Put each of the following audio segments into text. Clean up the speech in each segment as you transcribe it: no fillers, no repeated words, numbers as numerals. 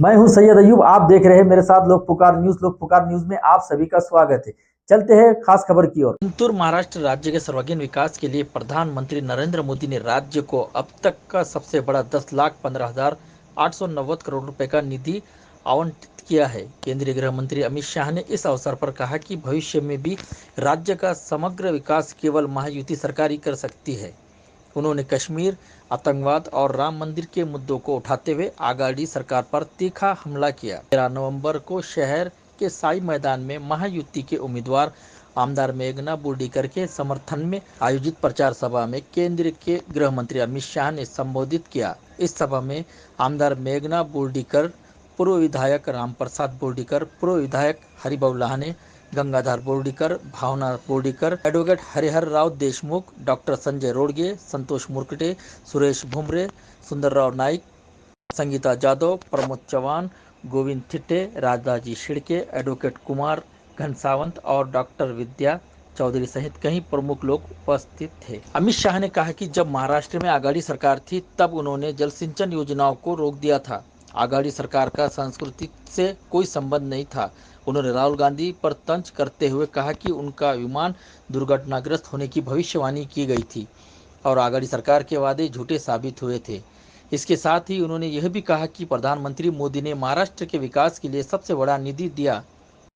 मैं हूं सैयद अयूब। आप देख रहे हैं मेरे साथ लोक पुकार न्यूज। लोक पुकार न्यूज में आप सभी का स्वागत है। चलते हैं खास खबर की ओर। चिंतूर महाराष्ट्र राज्य के सर्वांगीण विकास के लिए प्रधानमंत्री नरेंद्र मोदी ने राज्य को अब तक का सबसे बड़ा 10,15,890 करोड़ रुपए का निधि आवंटित किया है। केंद्रीय गृह मंत्री अमित शाह ने इस अवसर पर कहा कि भविष्य में भी राज्य का समग्र विकास केवल महायुति सरकार ही कर सकती है। उन्होंने कश्मीर, आतंकवाद और राम मंदिर के मुद्दों को उठाते हुए आघाड़ी सरकार पर तीखा हमला किया। 13 नवंबर को शहर के साई मैदान में महायुति के उम्मीदवार आमदार मेघना बोर्डीकर के समर्थन में आयोजित प्रचार सभा में केंद्र के गृह मंत्री अमित शाह ने संबोधित किया। इस सभा में आमदार मेघना बोर्डीकर, पूर्व विधायक रामप्रसाद बोर्डीकर, पूर्व विधायक हरिभाऊ लहाने, गंगाधर बोर्डीकर, भावना बोर्डीकर, एडवोकेट हरिहर राव देशमुख, डॉक्टर संजय रोडगे, संतोष मुरकटे, सुरेश भुमरे, सुंदरराव नाईक, संगीता जाधव, प्रमोद चौहान, गोविंद थिट्टे, राजाजी शिड़के, एडवोकेट कुमार घनसावंत और डॉक्टर विद्या चौधरी सहित कई प्रमुख लोग उपस्थित थे। अमित शाह ने कहा कि जब महाराष्ट्र में आघाड़ी सरकार थी तब उन्होंने जल सिंचन योजनाओं को रोक दिया था। आघाड़ी सरकार का संस्कृति से कोई संबंध नहीं था। उन्होंने राहुल गांधी पर तंज करते हुए कहा कि उनका विमान दुर्घटनाग्रस्त होने की भविष्यवाणी की गई थी और आघाड़ी सरकार के वादे झूठे साबित हुए थे। इसके साथ ही उन्होंने यह भी कहा कि प्रधानमंत्री मोदी ने महाराष्ट्र के विकास के लिए सबसे बड़ा निधि दिया,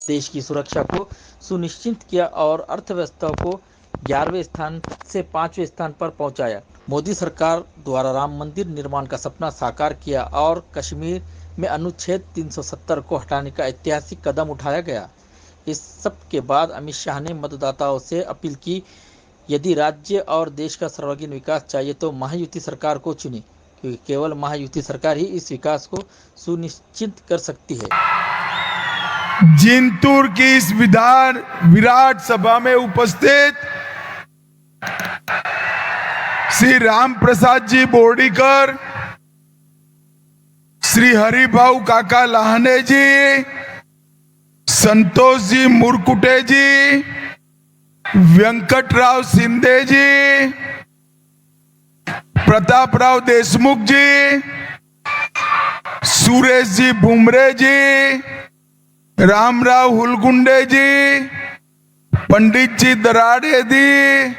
देश की सुरक्षा को सुनिश्चित किया और अर्थव्यवस्था को 11वें स्थान से 5वें स्थान पर पहुंचाया। मोदी सरकार द्वारा राम मंदिर निर्माण का सपना साकार किया और कश्मीर में अनुच्छेद 370 को हटाने का ऐतिहासिक कदम उठाया गया। इस सब के बाद अमित शाह ने मतदाताओं से अपील की, यदि राज्य और देश का सर्वांगीण विकास चाहिए तो महायुति सरकार को चुने, क्योंकि केवल महायुति सरकार ही इस विकास को सुनिश्चित कर सकती है। जिंतूर की इस विराट सभा में उपस्थित श्री राम प्रसाद जी बोर्डीकर, श्री हरिभाऊ काका लहाने जी, संतोष जी मुरकुटे जी, वेंकटराव शिंदे जी, प्रतापराव देशमुख जी, सुरेश जी भुमरे जी, रामराव हुलगुंडे जी, पंडित जी दराड़े जी,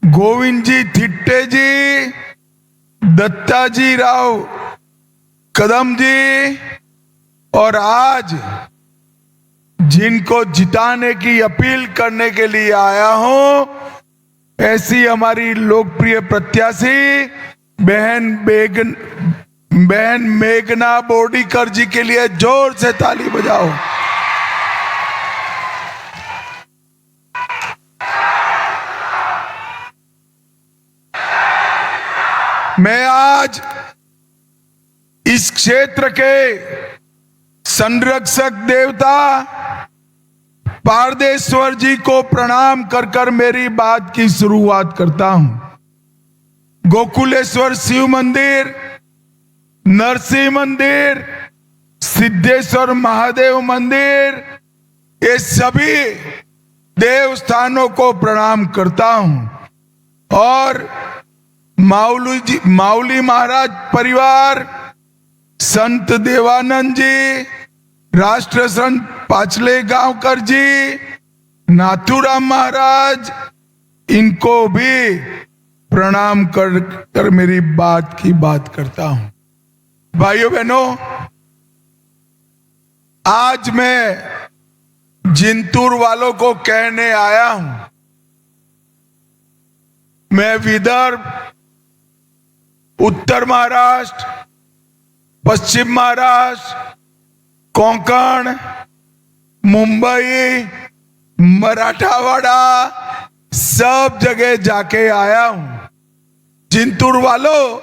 गोविंद जी थिट्टे जी, दत्ताजी राव कदम जी, और आज जिनको जिताने की अपील करने के लिए आया हूं, ऐसी हमारी लोकप्रिय प्रत्याशी बहन मेघना बोर्डीकर जी के लिए जोर से ताली बजाओ। मैं आज इस क्षेत्र के संरक्षक देवता पारदेश्वर जी को प्रणाम कर कर मेरी बात की शुरुआत करता हूं। गोकुलेश्वर शिव मंदिर, नरसिंह मंदिर, सिद्धेश्वर महादेव मंदिर, ये सभी देवस्थानों को प्रणाम करता हूं और माउली महाराज परिवार, संत देवानंद जी, राष्ट्र संत पाचले गांवकर जी, नाथुराम महाराज, इनको भी प्रणाम कर मेरी बात की बात करता हूं। भाइयों बहनों, आज मैं जिंतूर वालों को कहने आया हूं, मैं विदर्भ, उत्तर महाराष्ट्र, पश्चिम महाराष्ट्र, कोंकण, मुंबई, मराठावाड़ा, सब जगह जाके आया हूं। जिंतूर वालों,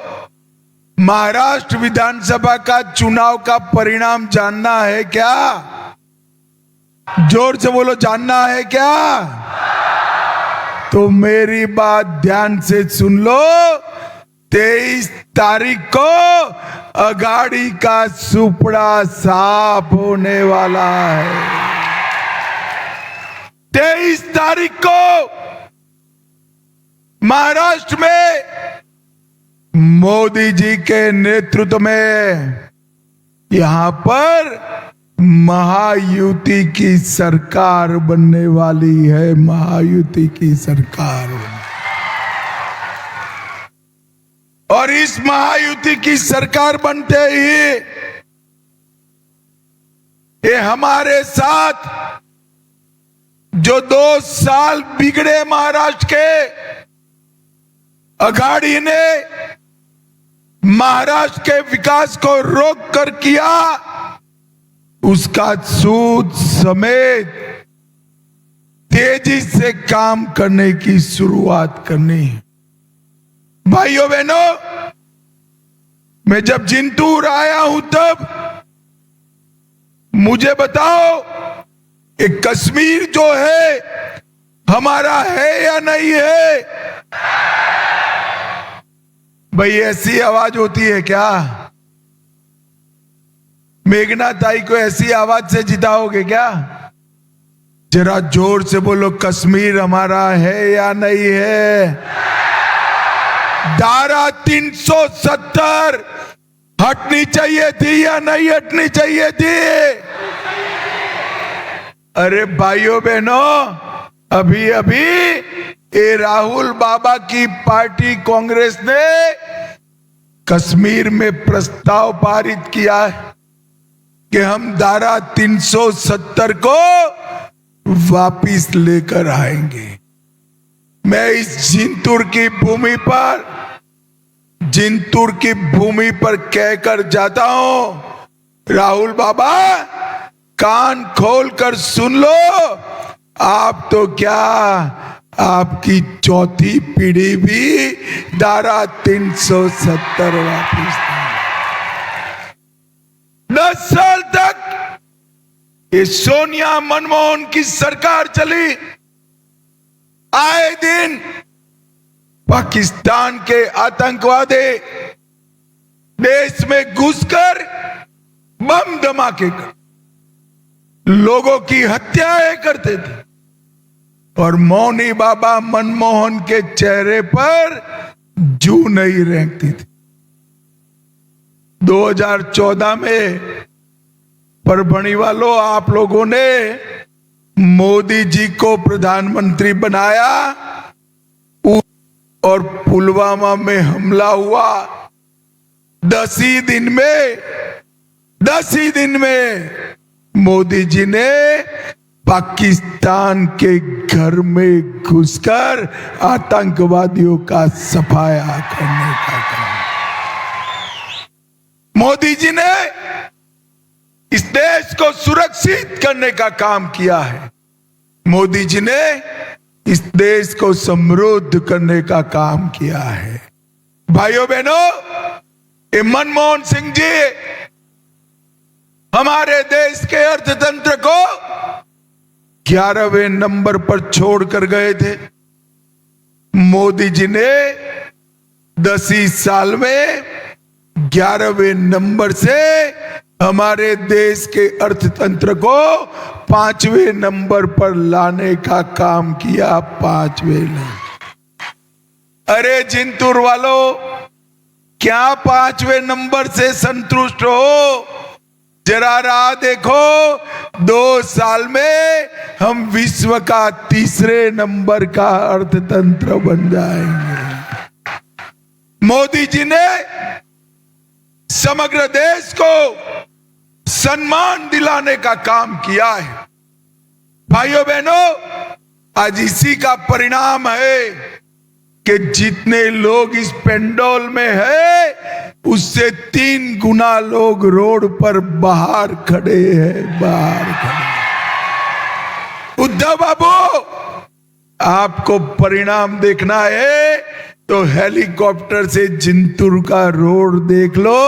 महाराष्ट्र विधानसभा का चुनाव का परिणाम जानना है क्या? जोर से बोलो, जानना है क्या? तो मेरी बात ध्यान से सुन लो। 23 तारीख को अघाड़ी का सुपड़ा साफ होने वाला है। 23 तारीख को महाराष्ट्र में मोदी जी के नेतृत्व में यहां पर महायुति की सरकार बनने वाली है, महायुति की सरकार। और इस महायुति की सरकार बनते ही ये हमारे साथ जो 2 साल बिगड़े महाराष्ट्र के, अघाड़ी ने महाराष्ट्र के विकास को रोक कर किया, उसका सूद समेत तेजी से काम करने की शुरुआत करनी है। भाइयों बहनों, मैं जब जिंतूर आया हूं तब मुझे बताओ, एक कश्मीर जो है हमारा है या नहीं है? भाई ऐसी आवाज होती है क्या? मेघना ताई को ऐसी आवाज से जिताओगे क्या? जरा जोर से बोलो, कश्मीर हमारा है या नहीं है? धारा 370 हटनी चाहिए थी या नहीं हटनी चाहिए थी? अरे भाइयों बहनों, अभी अभी ये राहुल बाबा की पार्टी कांग्रेस ने कश्मीर में प्रस्ताव पारित किया है कि हम धारा 370 को वापिस लेकर आएंगे। मैं इस जिंतूर की भूमि पर कहकर जाता हूं, राहुल बाबा कान खोलकर सुन लो, आप तो क्या, आपकी चौथी पीढ़ी भी धारा 370 वापिस। 10 साल तक ये सोनिया मनमोहन की सरकार चली, आए दिन पाकिस्तान के आतंकवादी देश में घुसकर बम धमाके कर लोगों की हत्याएं करते थे, और मौनी बाबा मनमोहन के चेहरे पर जू नहीं रेंगती थी। 2014 में परभणी वालों, आप लोगों ने मोदी जी को प्रधानमंत्री बनाया और पुलवामा में हमला हुआ। 10 ही दिन में मोदी जी ने पाकिस्तान के घर में घुसकर आतंकवादियों का सफाया करने का काम। मोदी जी ने इस देश को सुरक्षित करने का काम किया है। मोदी जी ने इस देश को समृद्ध करने का काम किया है। भाइयों बहनों, ये मनमोहन सिंह जी हमारे देश के अर्थतंत्र को 11वें नंबर पर छोड़कर गए थे। मोदी जी ने 10 ही साल में 11वें नंबर से हमारे देश के अर्थतंत्र को 5वें नंबर पर लाने का काम किया। 5वें नंबर। अरे जिंतूर वालों, क्या 5वें नंबर से संतुष्ट हो? जरा राह देखो, 2 साल में हम विश्व का 3रे नंबर का अर्थतंत्र बन जाएंगे। मोदी जी ने समग्र देश को सम्मान दिलाने का काम किया है। भाइयों बहनों, आज इसी का परिणाम है कि जितने लोग इस पेंडोल में है, उससे 3 गुना लोग रोड पर बाहर खड़े हैं, बाहर खड़े। उद्धव बाबू, आपको परिणाम देखना है तो हेलीकॉप्टर से जिंतूर का रोड देख लो।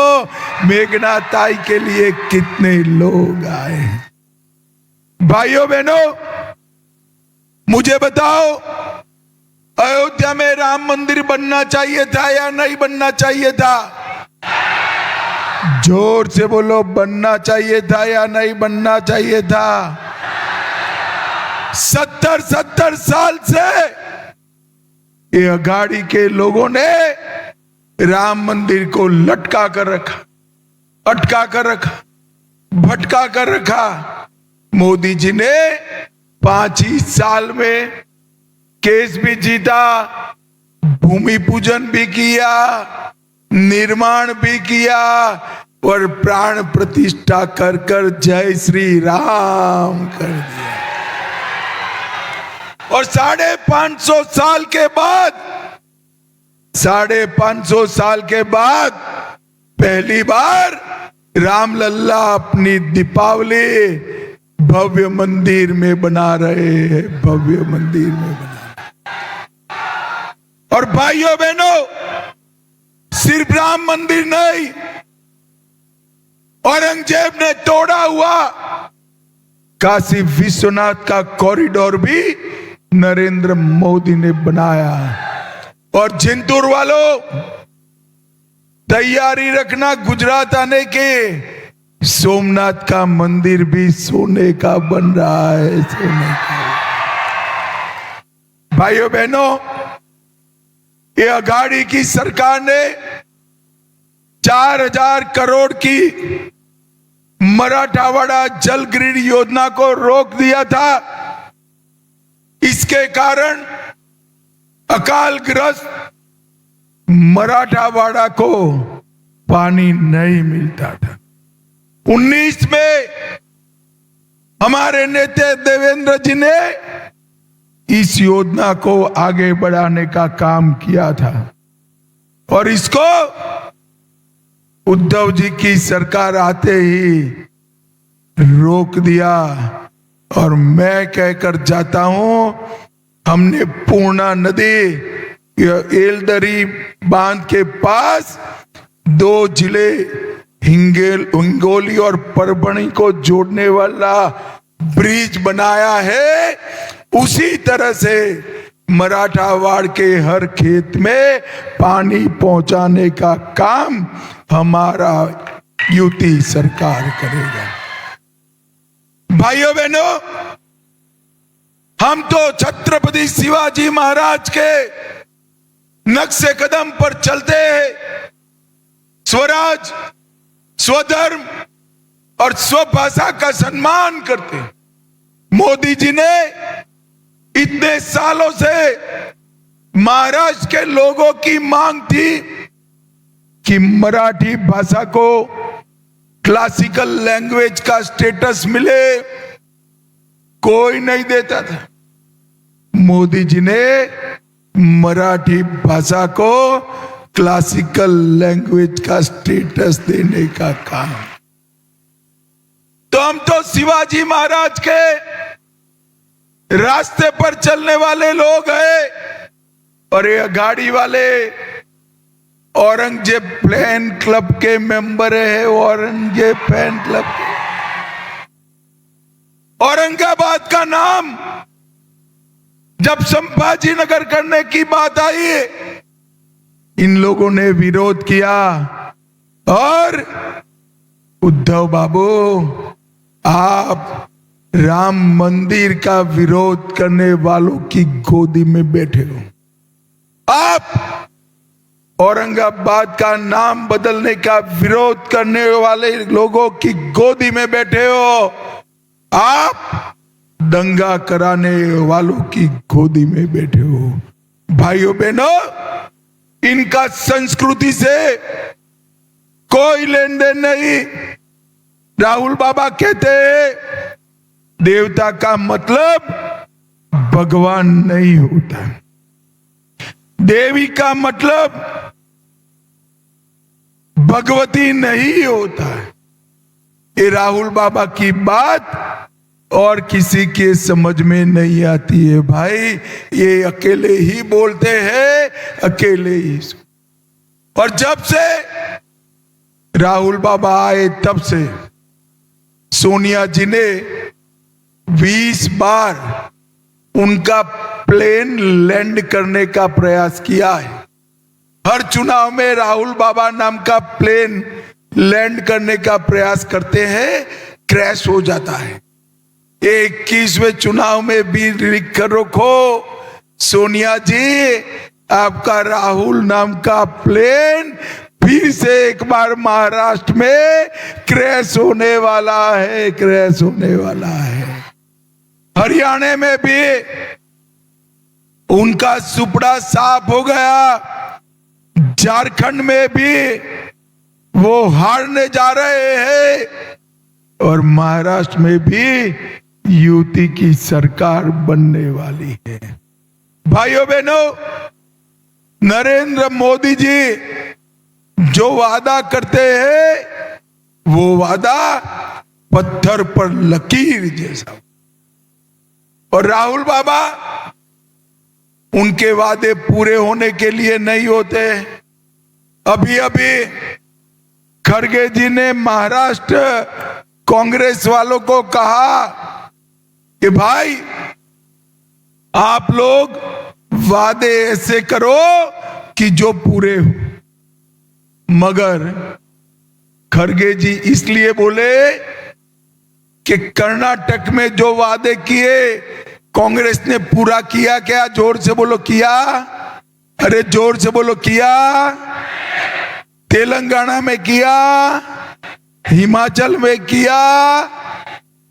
मेघना ताई के लिए कितने लोग आए। भाइयों बहनों, मुझे बताओ, अयोध्या में राम मंदिर बनना चाहिए था या नहीं बनना चाहिए था? जोर से बोलो, बनना चाहिए था या नहीं बनना चाहिए था? 70 साल से ये अघाड़ी के लोगों ने राम मंदिर को लटका कर रखा, अटका कर रखा। भटका कर रखा। मोदी जी ने 5 ही साल में केस भी जीता, भूमि पूजन भी किया, निर्माण भी किया और प्राण प्रतिष्ठा कर कर जय श्री राम कर दिया। और 550 साल के बाद 550 साल के बाद पहली बार रामलल्ला अपनी दीपावली भव्य मंदिर में बना रहे हैं, भव्य मंदिर में बना रहे। और भाइयों बहनों, सिर्फ राम मंदिर नहीं, औरंगजेब ने तोड़ा हुआ काशी विश्वनाथ का कॉरिडोर भी नरेंद्र मोदी ने बनाया। और जिंतूर वालों, तैयारी रखना गुजरात आने के, सोमनाथ का मंदिर भी सोने का बन रहा है, सोने का। भाइयों बहनों, ये अघाड़ी की सरकार ने 4000 करोड़ की मराठवाड़ा जल ग्रिड योजना को रोक दिया था। इसके कारण अकालग्रस्त मराठवाड़ा को पानी नहीं मिलता था। 19 में हमारे नेता देवेंद्र जी ने इस योजना को आगे बढ़ाने का काम किया था और इसको उद्धव जी की सरकार आते ही रोक दिया। और मैं कहकर जाता हूं, हमने पूर्णा नदी एलदरी बांध के पास 2 जिले हिंगोली और परभणी को जोड़ने वाला ब्रिज बनाया है। उसी तरह से मराठवाड़ के हर खेत में पानी पहुंचाने का काम हमारा यूपी सरकार करेगा। भाइयों बहनों, हम तो छत्रपति शिवाजी महाराज के नक्शे कदम पर चलते हैं। स्वराज, स्वधर्म और स्वभाषा का सम्मान करते हैं। मोदी जी ने इतने सालों से महाराष्ट्र के लोगों की मांग थी कि मराठी भाषा को क्लासिकल लैंग्वेज का स्टेटस मिले, कोई नहीं देता था। मोदी जी ने मराठी भाषा को क्लासिकल लैंग्वेज का स्टेटस देने का काम। तो हम तो शिवाजी महाराज के रास्ते पर चलने वाले लोग हैं। और ये अघाड़ी वाले औरंगजेब फैन क्लब के मेंबर है। औरंगजेब फैन क्लब, औरंगाबाद का नाम जब संभाजी नगर करने की बात आई, इन लोगों ने विरोध किया। और उद्धव बाबू, आप राम मंदिर का विरोध करने वालों की गोदी में बैठे हो। आप औरंगाबाद का नाम बदलने का विरोध करने वाले लोगों की गोदी में बैठे हो। आप दंगा कराने वालों की गोदी में बैठे हो। भाइयों बहनों, इनका संस्कृति से कोई लेन देन नहीं। राहुल बाबा कहते हैं, देवता का मतलब भगवान नहीं होता, देवी का मतलब भगवती नहीं होता है। ये राहुल बाबा की बात और किसी के समझ में नहीं आती है। भाई, ये अकेले ही बोलते हैं, अकेले ही। और जब से राहुल बाबा आए तब से सोनिया जी ने 20 बार उनका प्लेन लैंड करने का प्रयास किया है। हर चुनाव में राहुल बाबा नाम का प्लेन लैंड करने का प्रयास करते हैं, क्रैश हो जाता है। 21वें चुनाव में भी लिख कर रखो, सोनिया जी, आपका राहुल नाम का प्लेन फिर से एक बार महाराष्ट्र में क्रैश होने वाला है, क्रैश होने वाला है। हरियाणा में भी उनका सुपड़ा साफ हो गया, झारखंड में भी वो हारने जा रहे हैं, और महाराष्ट्र में भी युति की सरकार बनने वाली है। भाइयों बहनों, नरेंद्र मोदी जी जो वादा करते हैं वो वादा पत्थर पर लकीर जैसा, और राहुल बाबा उनके वादे पूरे होने के लिए नहीं होते। अभी अभी खड़गे जी ने महाराष्ट्र कांग्रेस वालों को कहा कि भाई आप लोग वादे ऐसे करो कि जो पूरे हो। मगर खड़गे जी इसलिए बोले कि कर्नाटक में जो वादे किए कांग्रेस ने पूरा किया क्या? जोर से बोलो, किया? अरे जोर से बोलो, किया? तेलंगाना में किया, हिमाचल में किया।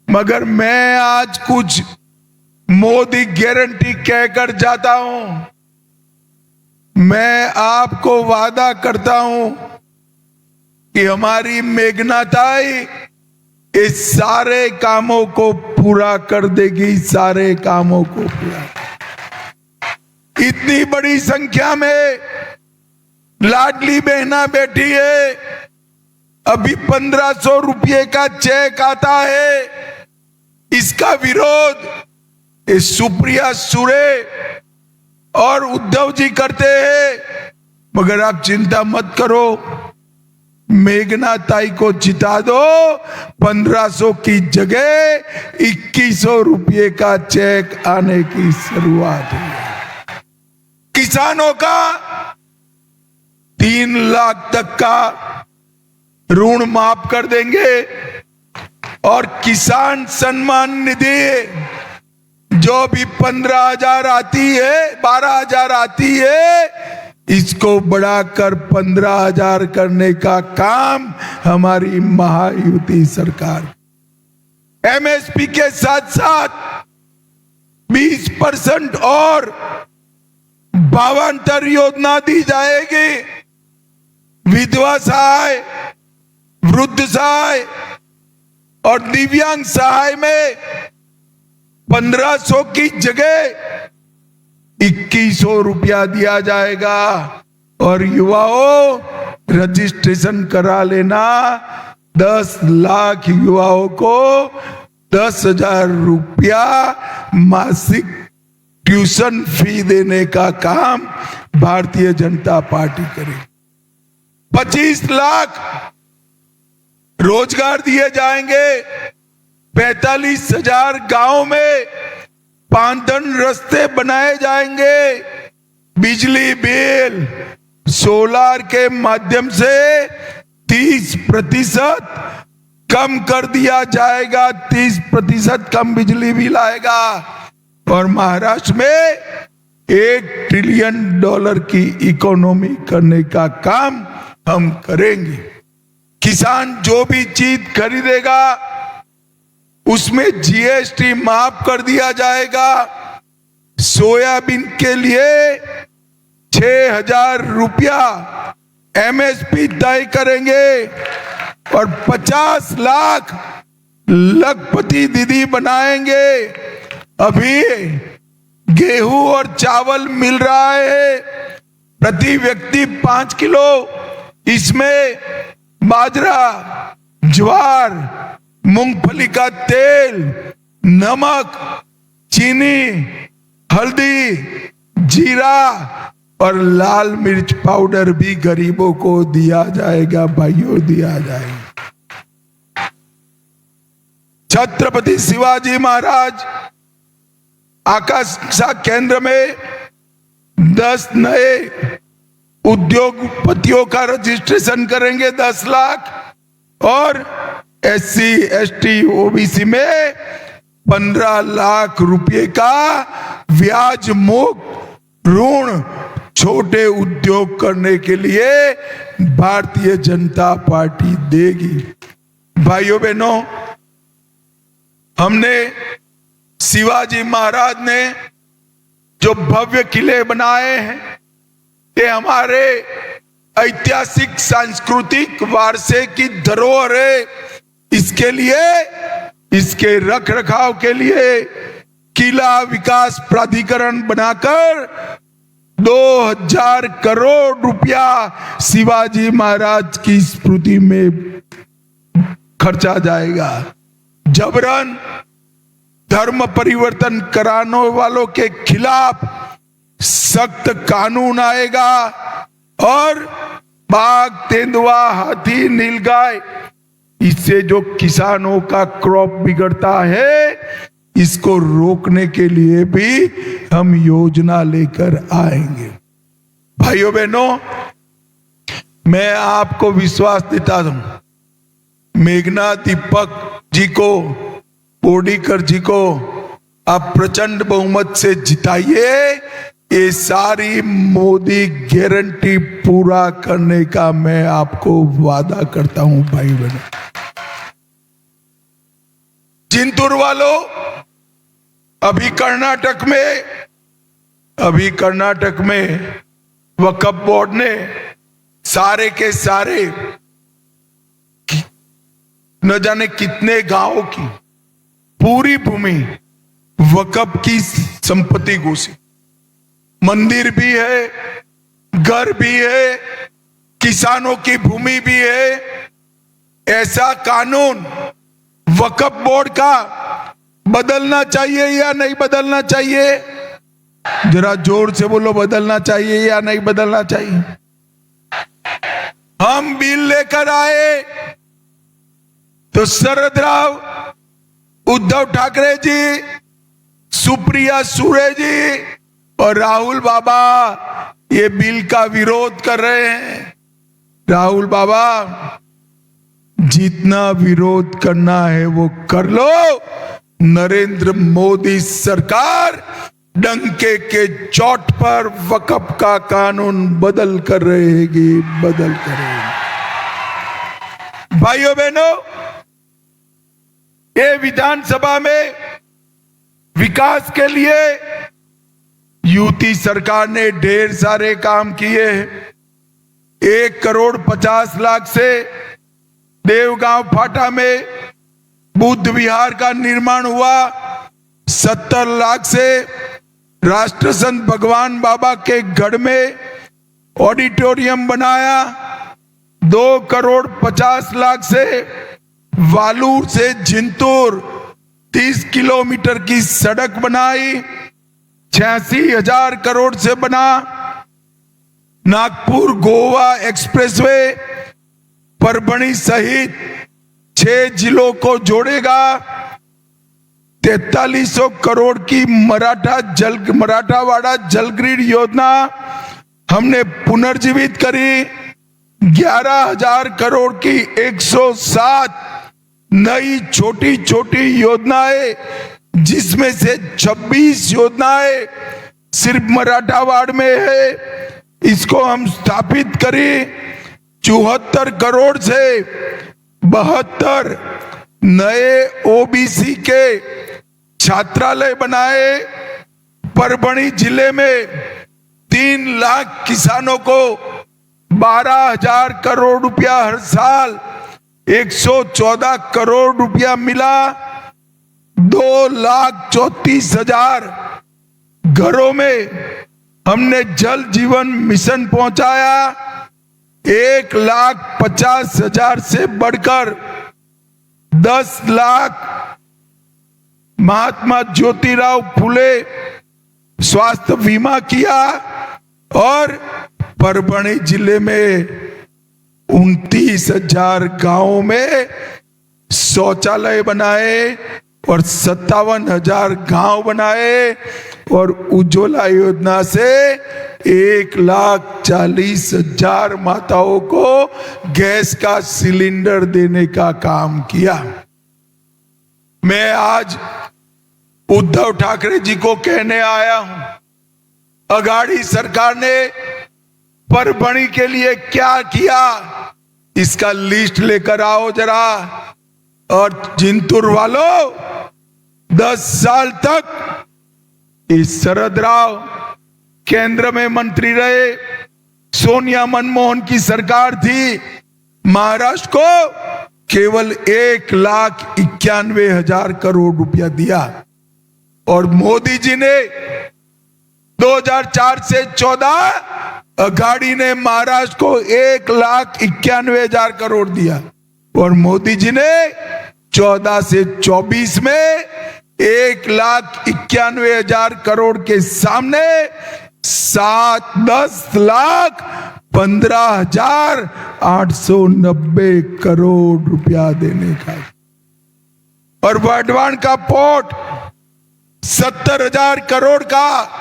मगर मैं आज कुछ मोदी गारंटी कहकर जाता हूं। मैं आपको वादा करता हूं कि हमारी मेघना ताई इस सारे कामों को पूरा कर देगी, सारे कामों को पूरा। इतनी बड़ी संख्या में लाडली बहना बैठी है। अभी 1500 रुपये का चेक आता है, इसका विरोध सुप्रिया सुरे और उद्धव जी करते हैं। मगर आप चिंता मत करो, मेघना ताई को जिता दो, 1500 की जगह 2100 रुपये का चेक आने की शुरुआत हुई। किसानों का 3 लाख तक का ऋण माफ कर देंगे, और किसान सम्मान निधि जो भी 15,000 आती है, 12,000 आती है, इसको बढ़ाकर 15,000 करने का काम हमारी महायुति सरकार। एमएसपी के साथ साथ 20% और भावांतर योजना दी जाएगी। विधवा सहाय, वृद्ध सहाय और दिव्यांग सहाय में 1500 की जगह 2100 रुपया दिया जाएगा। और युवाओं, रजिस्ट्रेशन करा लेना। 10 लाख युवाओं को 10,000 रुपया मासिक ट्यूशन फी देने का काम भारतीय जनता पार्टी करेगी। 25 लाख रोजगार दिए जाएंगे। 45,000 गांव में पांधन रास्ते बनाए जाएंगे। बिजली बिल सोलार के माध्यम से 30% कम कर दिया जाएगा। 30% कम बिजली बिल आएगा। और महाराष्ट्र में $1 ट्रिलियन की इकोनॉमी करने का काम हम करेंगे। किसान जो भी चीज खरीदेगा उसमें जीएसटी माफ कर दिया जाएगा। सोयाबीन के लिए 6,000 रुपया एमएसपी तय करेंगे, और 50 लाख लखपति दीदी बनाएंगे। अभी गेहूं और चावल मिल रहा है प्रति व्यक्ति 5 किलो। इसमें बाजरा, ज्वार, मूंगफली का तेल, नमक, चीनी, हल्दी, जीरा और लाल मिर्च पाउडर भी गरीबों को दिया जाएगा। भाइयों, दिया जाएगा। छत्रपति शिवाजी महाराज आकांक्षा केंद्र में 10 नए उद्योगपतियों का रजिस्ट्रेशन करेंगे, 10 लाख। और SC, ST, OBC में 15 लाख रुपए का ब्याज मुक्त ऋण छोटे उद्योग करने के लिए भारतीय जनता पार्टी देगी। भाइयों बहनों, हमने शिवाजी महाराज ने जो भव्य किले बनाए हैं, ये हमारे ऐतिहासिक सांस्कृतिक वारसे की धरोहर है। इसके लिए, इसके रख रखाव के लिए किला विकास प्राधिकरण बनाकर 2000 करोड़ रुपया शिवाजी महाराज की स्मृति में खर्चा जाएगा। जबरन धर्म परिवर्तन कराने वालों के खिलाफ सख्त कानून आएगा और बाघ, तेंदुआ, हाथी, नीलगाय, इससे जो किसानों का क्रॉप बिगड़ता है, इसको रोकने के लिए भी हम योजना लेकर आएंगे। भाइयों बहनों, मैं आपको विश्वास देता हूं, मेघना दीपक जी को, बोडीकर जी को आप प्रचंड बहुमत से जिताइए। ये सारी मोदी गारंटी पूरा करने का मैं आपको वादा करता हूं। भाई बहनों, चिंतूर वालों, अभी कर्नाटक में वक्फ बोर्ड ने सारे के सारे न जाने कितने गांवों की पूरी भूमि वक्फ की संपत्ति घोषित, मंदिर भी है, घर भी है, किसानों की भूमि भी है। ऐसा कानून वक्फ बोर्ड का बदलना चाहिए या नहीं बदलना चाहिए? जरा जोर से बोलो, बदलना चाहिए या नहीं बदलना चाहिए? हम बिल लेकर आए तो शरद राव, उद्धव ठाकरे जी, सुप्रिया सुळे जी और राहुल बाबा ये बिल का विरोध कर रहे हैं। राहुल बाबा, जितना विरोध करना है वो कर लो। नरेंद्र मोदी सरकार डंके के चोट पर वक्फ का कानून बदल कर रहेगी, बदल कर रहेगी। भाइयों बहनों, ये विधानसभा में विकास के लिए यूपी सरकार ने ढेर सारे काम किए हैं। 1,50,00,000 से देवगांव फाटा में बुद्ध विहार का निर्माण हुआ। 70 लाख से राष्ट्र संत भगवान बाबा के गढ़ में ऑडिटोरियम बनाया। 2,50,00,000 से वालूर से जिंतूर 30 किलोमीटर की सड़क बनाई। 86,000 करोड़ से बना नागपुर गोवा एक्सप्रेसवे, परभणी सहित 6 जिलों को जोड़ेगा। 4300 करोड़ की मराठावाड़ा जलग्रिड योजना हमने पुनर्जीवित करी। 11,000 करोड़ की 107 नई छोटी छोटी योजनाएं, जिसमें से 26 योजनाएं सिर्फ मराठावाड़ में है, इसको हम स्थापित करें। 74 करोड़ से 72 नए ओबीसी के छात्रालय बनाए। परभणी जिले में 3 लाख किसानों को 12,000 करोड़ रुपया हर साल, 114 करोड़ रुपया मिला। 2,34,000 घरों में हमने जल जीवन मिशन पहुंचाया। 1,50,000 से बढ़कर 10 लाख महात्मा ज्योतिराव फुले स्वास्थ्य बीमा किया। और परभणी जिले में 29,000 गांवों में शौचालय बनाए और 57,000 गांव बनाए। और उज्ज्वला योजना से 1,40,000 माताओं को गैस का सिलेंडर देने का काम किया। मैं आज उद्धव ठाकरे जी को कहने आया हूं, अघाड़ी सरकार ने परभणी के लिए क्या किया, इसका लिस्ट लेकर आओ जरा। और जिंतूर वालों, 10 साल तक इस शरद राव केंद्र में मंत्री रहे, सोनिया मनमोहन की सरकार थी, महाराष्ट्र को केवल 1,91,000 करोड़ रुपया दिया। और मोदी जी ने 2004 से 14 अघाड़ी ने महाराष्ट्र को 1,91,000 करोड़ दिया। और मोदी जी ने 14 से 24 में 1,91,000 करोड़ के सामने 7,10,15,890 करोड़ रुपया देने का। और वर्धमान का पोर्ट 70,000 करोड़ का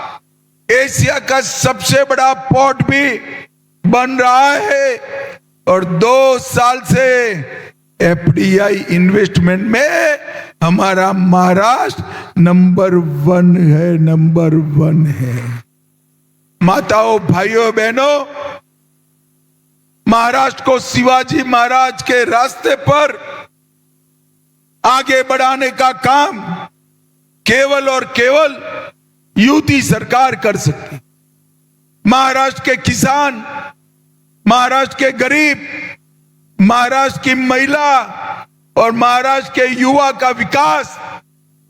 एशिया का सबसे बड़ा पोर्ट भी बन रहा है। और 2 साल से एफडीआई इन्वेस्टमेंट में हमारा महाराष्ट्र नंबर 1 है, नंबर 1 है। माताओं, भाइयों, बहनों, महाराष्ट्र को शिवाजी महाराज के रास्ते पर आगे बढ़ाने का काम केवल और केवल यूपी सरकार कर सकती। महाराष्ट्र के किसान, महाराष्ट्र के गरीब, महाराष्ट्र की महिला और महाराष्ट्र के युवा का विकास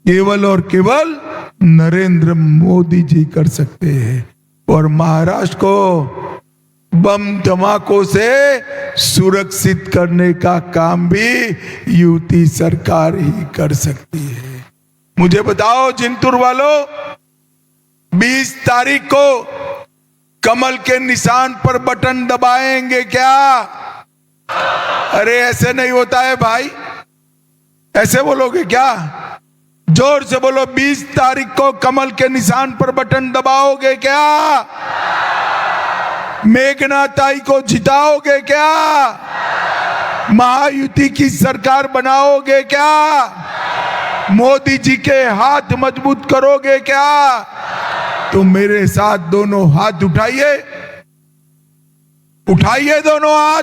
केवल और केवल नरेंद्र मोदी जी कर सकते हैं। और महाराष्ट्र को बम धमाकों से सुरक्षित करने का काम भी यूपी सरकार ही कर सकती है। मुझे बताओ जिंतूर वालों, 20 तारीख को कमल के निशान पर बटन दबाएंगे क्या? अरे ऐसे नहीं होता है भाई, ऐसे बोलोगे क्या? जोर से बोलो, 20 तारीख को कमल के निशान पर बटन दबाओगे क्या? मेघना ताई को जिताओगे क्या? महायुति की सरकार बनाओगे क्या? मोदी जी के हाथ मजबूत करोगे क्या? तो मेरे साथ दोनों हाथ उठाइए, उठाइए दोनों हाथ।